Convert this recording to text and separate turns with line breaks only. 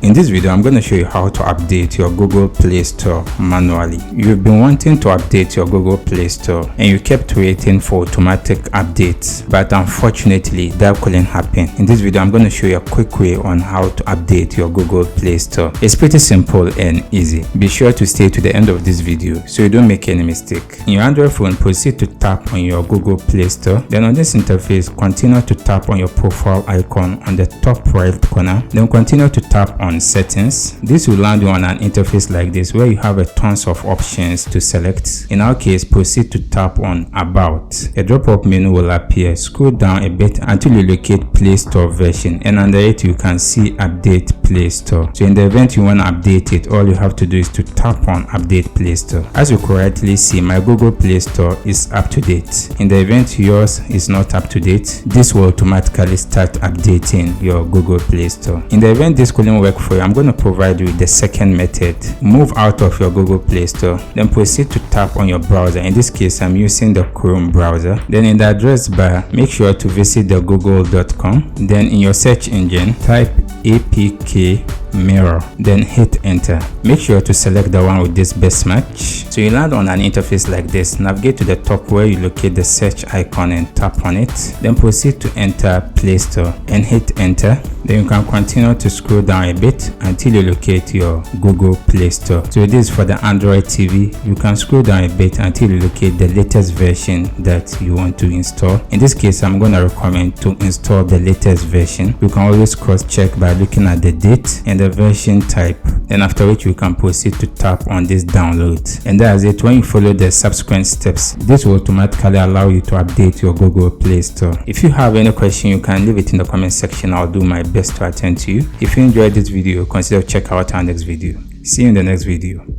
In this video, I'm going to show you how to update your Google Play Store manually. You've been wanting to update your Google Play Store and you kept waiting for automatic updates, but unfortunately that couldn't happen. In this video, I'm going to show you a quick way on how to update your Google Play Store. It's pretty simple and easy. Be sure to stay to the end of this video so you don't make any mistake. In your Android phone, proceed to tap on your Google Play Store. Then on this interface, continue to tap on your profile icon on the top right corner. Then continue to tap on settings. This will land you on an interface like this where you have a tons of options to select. In our case, proceed to tap on About. A drop-up menu will appear. Scroll down a bit until you locate Play Store version, and under it you can see Update Play Store. So in the event you want to update it, all you have to do is to tap on Update Play Store. As you correctly see, my Google Play Store is up to date. In the event yours is not up to date, this will automatically start updating your Google Play Store. In the event this couldn't work for you, I'm going to provide you with the second method. Move out of your Google Play Store, then proceed to tap on your browser. In this case, I'm using the Chrome browser. Then in the address bar, make sure to visit the google.com. Then in your search engine, type APK mirror, then hit enter. Make sure to select the one with this best match. So you land on an interface like this. Navigate to the top where you locate the search icon and tap on it. Then proceed to enter Play Store and hit enter. Then you can continue to scroll down a bit until you locate your Google Play Store. So this is for the Android TV. You can scroll down a bit until you locate the latest version that you want to install. In this case, I'm going to recommend to install the latest version. You can always cross-check by looking at the date and the version type. Then after which you can proceed to tap on this download. And that's it. When you follow the subsequent steps, this will automatically allow you to update your Google Play Store. If you have any question, you can leave it in the comment section. I'll do my best to attend to you. If you enjoyed this video, consider check out our next video. See you in the next video.